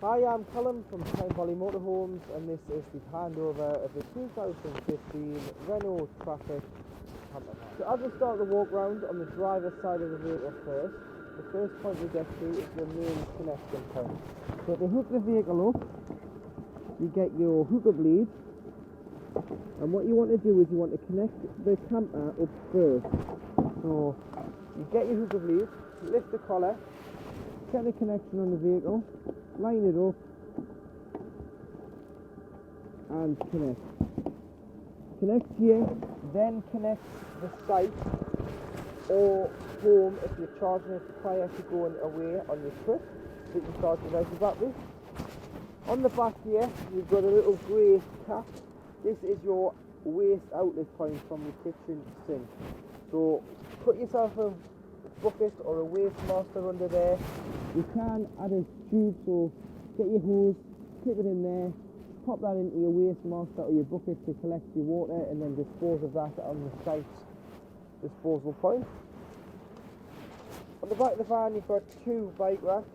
Hi, I'm Callum from Tyne Valley Motorhomes, and this is the handover of the 2015 Renault Traffic Campervan. So as we start the walk round on the driver's side of the vehicle first, the first point we get to is your main connection point. So to hook the vehicle up, you get your hookup lead, and what you want to do is you want to connect the camper up first. So you get your hookup lead, lift the collar, get the connection on the vehicle, line it up and connect here, then connect the site or home if you're charging it prior to going away on your trip, so you can start to raise the battery. On the back here you've got a little grey cap. This is your waste outlet point from your kitchen sink, so put yourself a bucket or a waste master under there. You can add a tube, so get your hose, clip it in there, pop that into your waste master or your bucket to collect your water, and then dispose of that on the site's disposal point. On the back of the van you've got two bike racks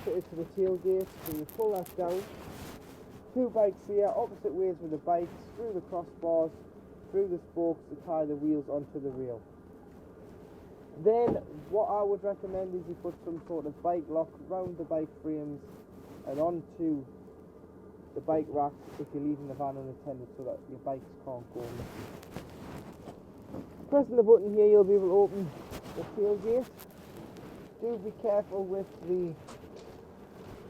fitted to the tailgate, so you pull that down. Two bikes here, opposite ways with the bikes, through the crossbars, through the spokes to tie the wheels onto the rail. Then what I would recommend is you put some sort of bike lock round the bike frames and onto the bike racks if you're leaving the van unattended, so that your bikes can't go missing. Pressing the button here you'll be able to open the tailgate. Do be careful with the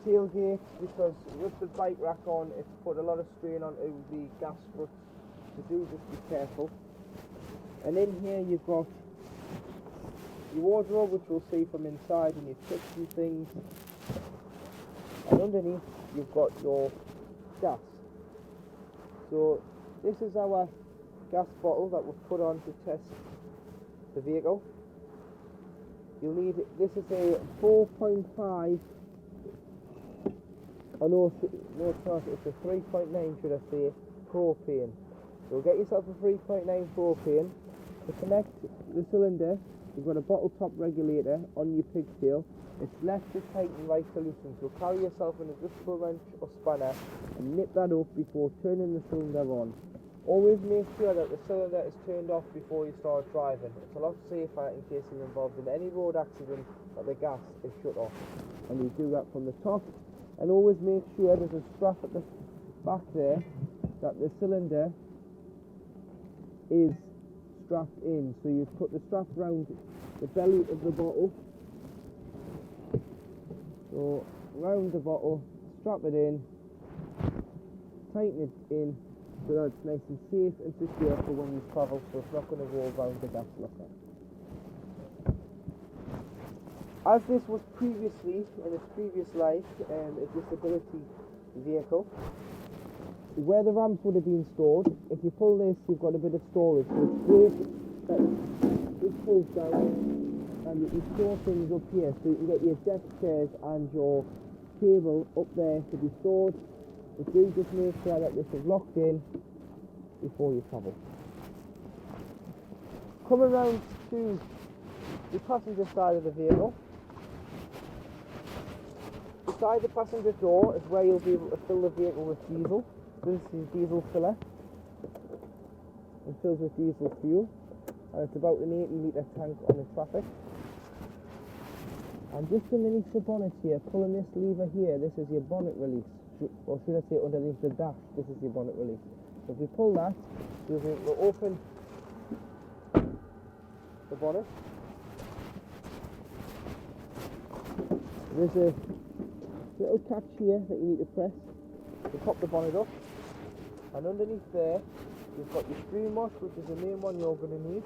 tailgate, because with the bike rack on it's put a lot of strain onto the gas struts, so do just be careful. And in here you've got your wardrobe, which we'll see from inside, and your tips and things, and underneath you've got your gas. So this is our gas bottle that was put on to test the vehicle. You'll need, this is a 4.5, oh no it's not, it's a 3.9 should I say, propane. So get yourself a 3.9 propane. To connect the cylinder you've got a bottle top regulator on your pigtail. It's left to tighten, right to loosen, so carry yourself an adjustable wrench or spanner and nip that up before turning the cylinder on. Always make sure that the cylinder is turned off before you start driving. It's a lot safer in case you're involved in any road accident that the gas is shut off. And you do that from the top. And always make sure there's a strap at the back there that the cylinder is strapped in. So you put the strap around the belly of the bottle, so round the bottle, strap it in, tighten it in so that it's nice and safe and secure for when you travel, so it's not going to roll round the gas locker. As this was previously, in its previous life, a disability vehicle, where the ramps would have been stored, if you pull this you've got a bit of storage, so it's great that this pulls down and you can store things up here, so you can get your desk chairs and your table up there to be stored. But do just make sure that this is locked in before you travel. Coming round to the passenger side of the vehicle, beside the passenger door is where you'll be able to fill the vehicle with diesel. This is diesel filler. It fills with diesel fuel, and it's about an 80 litre tank on the Traffic. And just underneath the bonnet here, pulling this lever here, this is your bonnet release, or should I say underneath the dash, this is your bonnet release. So if you pull that, you'll be able to open the bonnet. There's a little catch here that you need to press to pop the bonnet up, and underneath there you've got your stream wash, which is the main one you're going to need,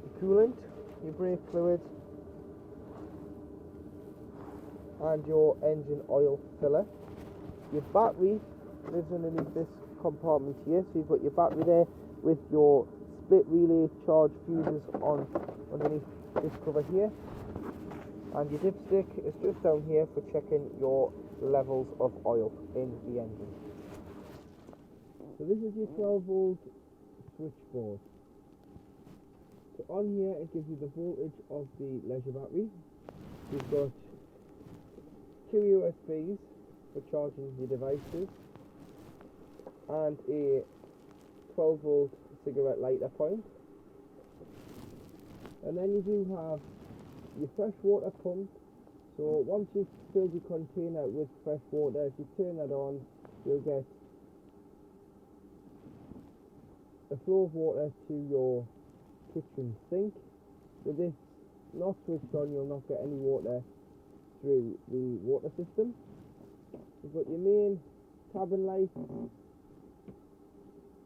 your coolant, your brake fluid, and your engine oil filler. Your battery lives underneath this compartment here, so you've got your battery there with your split relay charge fuses on underneath this cover here, and your dipstick is just down here for checking your levels of oil in the engine. So this is your 12 volt switchboard. So on here it gives you the voltage of the leisure battery. You've got two USBs for charging your devices, and a 12 volt cigarette lighter point. And then you do have your fresh water pump. So once you've filled your container with fresh water, if you turn that on, you'll get a flow of water to your kitchen sink. With this not switched on, you'll not get any water through the water system. You've got your main cabin light,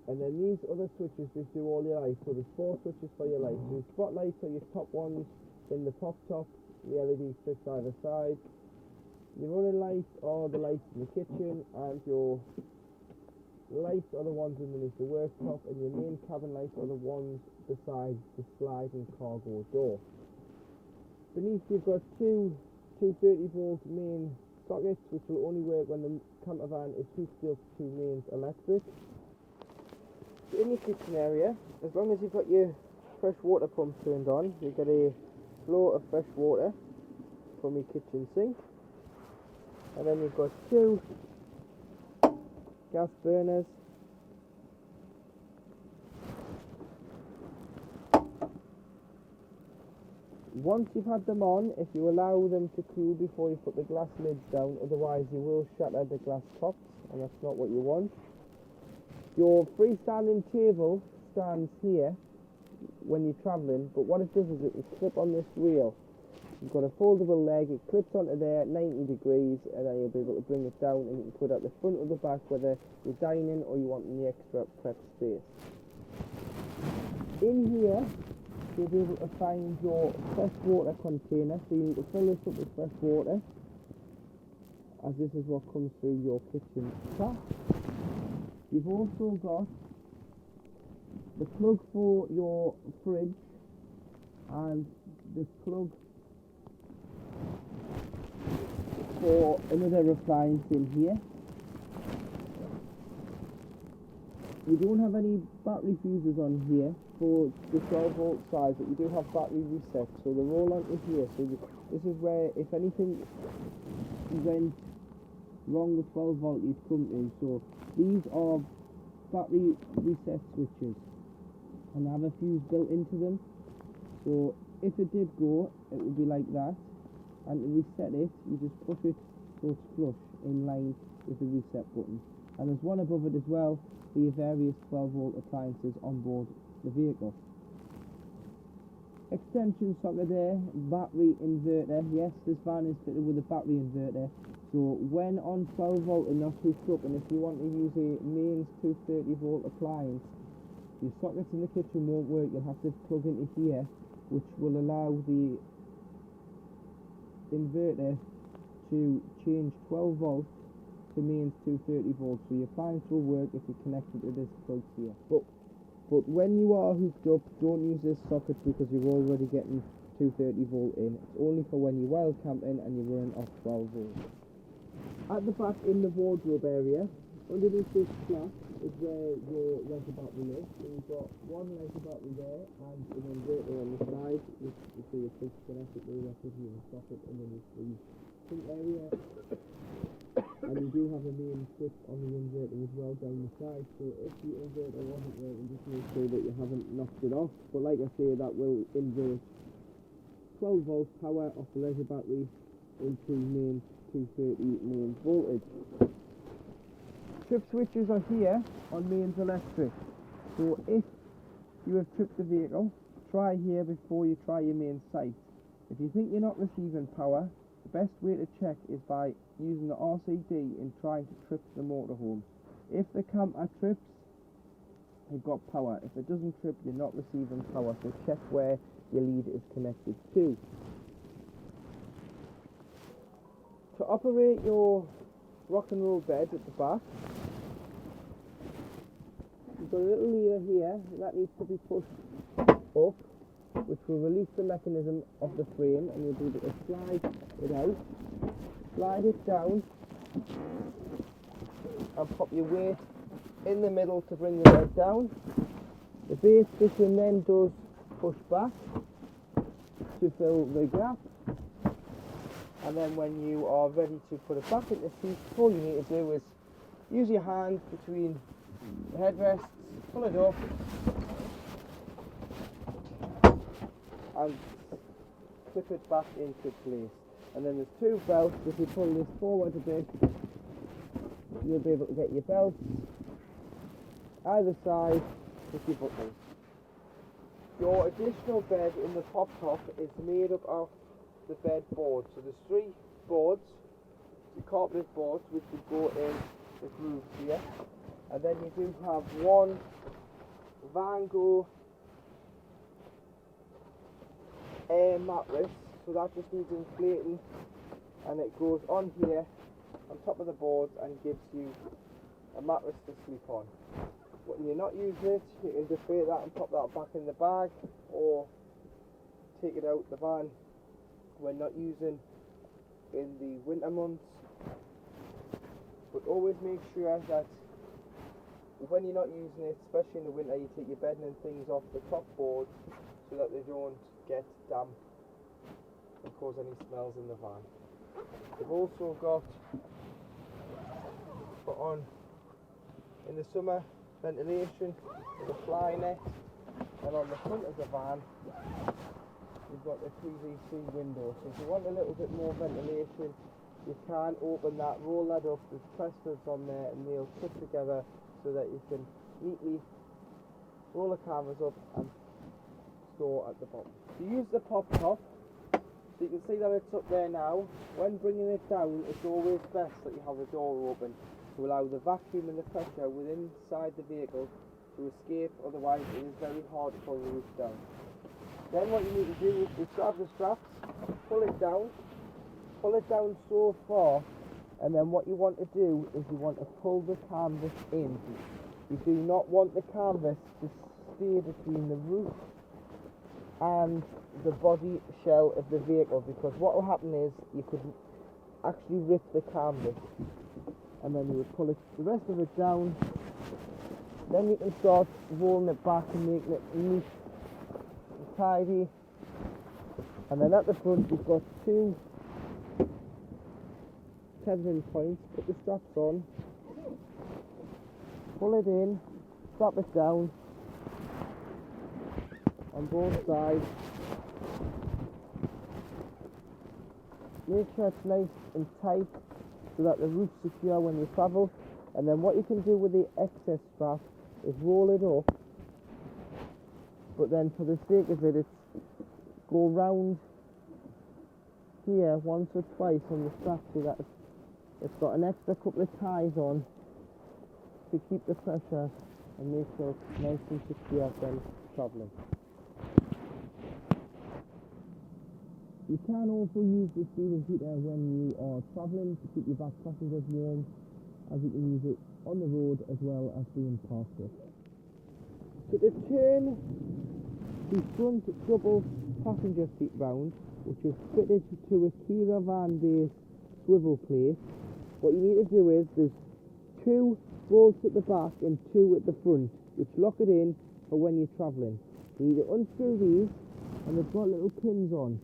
and then these other switches just do all your lights. So there's 4 switches for your lights. So your spotlights are your top ones in the pop top, the LED strips either side. Your running lights are the lights in the kitchen, and your lights are the ones underneath the worktop, and your main cabin lights are the ones beside the sliding cargo door. Beneath you've got two 230 volt main sockets, which will only work when the campervan is hooked up to mains electric. So in your kitchen area, as long as you've got your fresh water pump turned on, you get a flow of fresh water from your kitchen sink. And then you've got 2 gas burners, once you've had them on, if you allow them to cool before you put the glass lids down, otherwise you will shatter the glass tops, and that's not what you want. Your freestanding table stands here when you're travelling, but what it does is it will clip on this wheel. You've got a foldable leg, it clips onto there 90 degrees, and then you'll be able to bring it down and you can put it at the front or the back, whether you're dining or you want the extra prep space. In here you'll be able to find your fresh water container, so you need to fill this up with fresh water, as this is what comes through your kitchen tap. You've also got the plug for your fridge and the plug for another appliance in here. We don't have any battery fuses on here for the 12 volt size, but you do have battery resets, so they're all onto here. So this is where, if anything went wrong with 12 volt, you'd come to. So these are battery reset switches, and they have a fuse built into them. So if it did go, it would be like that, and to reset it, you just push it so it's flush in line with the reset button. And there's one above it as well for your various 12 volt appliances on board the vehicle. Extension socket there, battery inverter. Yes, this van is fitted with a battery inverter. So when on 12 volt and not hooked up, and if you want to use a mains 230 volt appliance, your sockets in the kitchen won't work. You'll have to plug into here, which will allow the inverter to change 12 volts to mains 230 volts. So your appliance will work if you connect it to this plug here. But when you are hooked up, don't use this socket because you're already getting 230 volt in. It's only for when you're wild camping and you're running off 12 volts. At the back in the wardrobe area, underneath this flap is where your leisure battery is. So you've got one leisure battery there and an inverter on the side, which you see is connected directly to your socket underneath the sink area. And you do have a main switch on the inverter as well down the side, so if the inverter wasn't working, just make sure that you haven't knocked it off. But like I say, that will invert 12 volt power off the leisure battery into main 230 main voltage. Trip switches are here on mains electric, so if you have tripped the vehicle, try here before you try your main site. If you think you're not receiving power, the best way to check is by using the RCD and trying to trip the motorhome. If the camper trips, you've got power. If it doesn't trip, you're not receiving power, so check where your lead is connected to. To operate your rock and roll bed at the back, you've got a little lever here that needs to be pushed up, which will release the mechanism of the frame, and you'll be able to slide it out, slide it down, and pop your weight in the middle to bring the bed down. The base cushion then does push back to fill the gap, and and then when you are ready to put it back in the seat, all you need to do is use your hand between the headrests, pull it up, and clip it back into place. And then there's two belts. If you pull this forward a bit, you'll be able to get your belts either side with your buttons. Your additional bed in the pop top is made up of the bed boards. So there's three boards, the carpeted boards, which would go in the grooves here. And then you do have one Vango air mattress, so that just needs inflating, and it goes on here on top of the boards and gives you a mattress to sleep on. When you're not using it, you can deflate that and pop that back in the bag, or take it out the van when not using in the winter months. But always make sure that when you're not using it, especially in the winter, you take your bedding and things off the top boards so that they don't get damp and cause any smells in the van. They've also got put on in the summer ventilation with a fly net, and on the front of the van you've got the PVC window. So if you want a little bit more ventilation, you can open that, roll that up, there's pressers on there and they'll fit together so that you can neatly roll the canvas up and store at the bottom. To use the pop top, so you can see that it's up there now. When bringing it down, it's always best that you have the door open to allow the vacuum and the pressure within inside the vehicle to escape, otherwise it is very hard to pull the roof down. Then what you need to do is grab the straps, pull it down so far, and then what you want to do is you want to pull the canvas in. You do not want the canvas to stay between the roof and the body shell of the vehicle, because what will happen is you could actually rip the canvas, and then you would pull the rest of it down. Then you can start rolling it back and making it neat and tidy. And then at the front you've got two tethering points. Put the straps on, pull it in, strap it down on both sides. Make sure it's nice and tight so that the roof's secure when you travel. And then what you can do with the excess strap is roll it up, but then for the sake of it, go round here once or twice on the strap so that it's got an extra couple of ties on to keep the pressure and make sure it's nice and secure when travelling. You can also use the steering heater when you are travelling to keep your back passengers warm, as you can use it on the road as well as being parked up. So to turn the front double passenger seat round, which is fitted to a Campervan based swivel plate, what you need to do is there's two bolts at the back and two at the front, which lock it in for when you're travelling. You need to unscrew these, and they've got little pins on.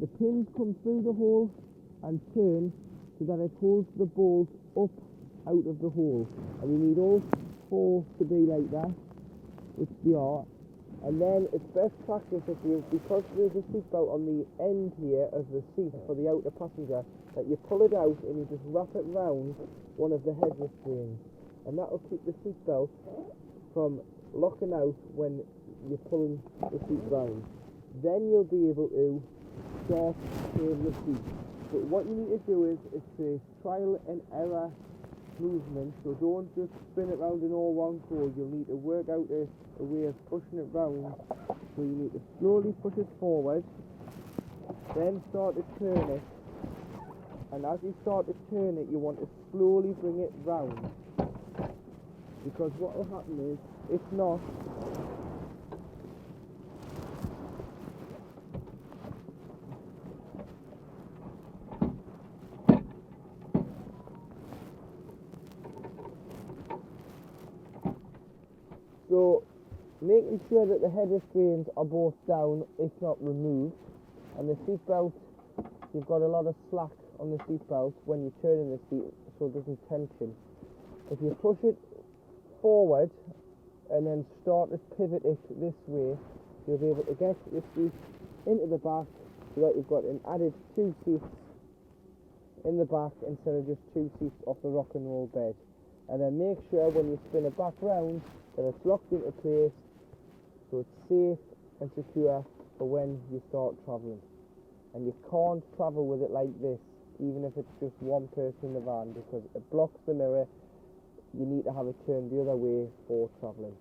The pins come through the hole and turn so that it holds the bolt up out of the hole. And you need all four to be like that, which they are. And then it's best practice if you, because there's a seatbelt on the end here of the seat for the outer passenger, that you pull it out and you just wrap it round one of the head restraints. And that will keep the seatbelt from locking out when you're pulling the seat round. Then you'll be able to start turning the seat. But what you need to do is, it's a trial and error movement, so don't just spin it round in all one go. You'll need to work out a way of pushing it round. So you need to slowly push it forward, then start to turn it, and as you start to turn it, you want to slowly bring it round, because what will happen is, if not, so making sure that the head restraints are both down, if not removed, and the seatbelt you've got a lot of slack on the seat belt when you're turning the seat, so it doesn't tension. If you push it forward and then start to pivot it this way, you'll be able to get your seat into the back so that you've got an added 2 seats in the back instead of just 2 seats off the rock and roll bed. And then make sure when you spin it back round that it's locked into place so it's safe and secure for when you start travelling. And you can't travel with it like this, even if it's just one person in the van, because it blocks the mirror. You need to have it turned the other way for travelling.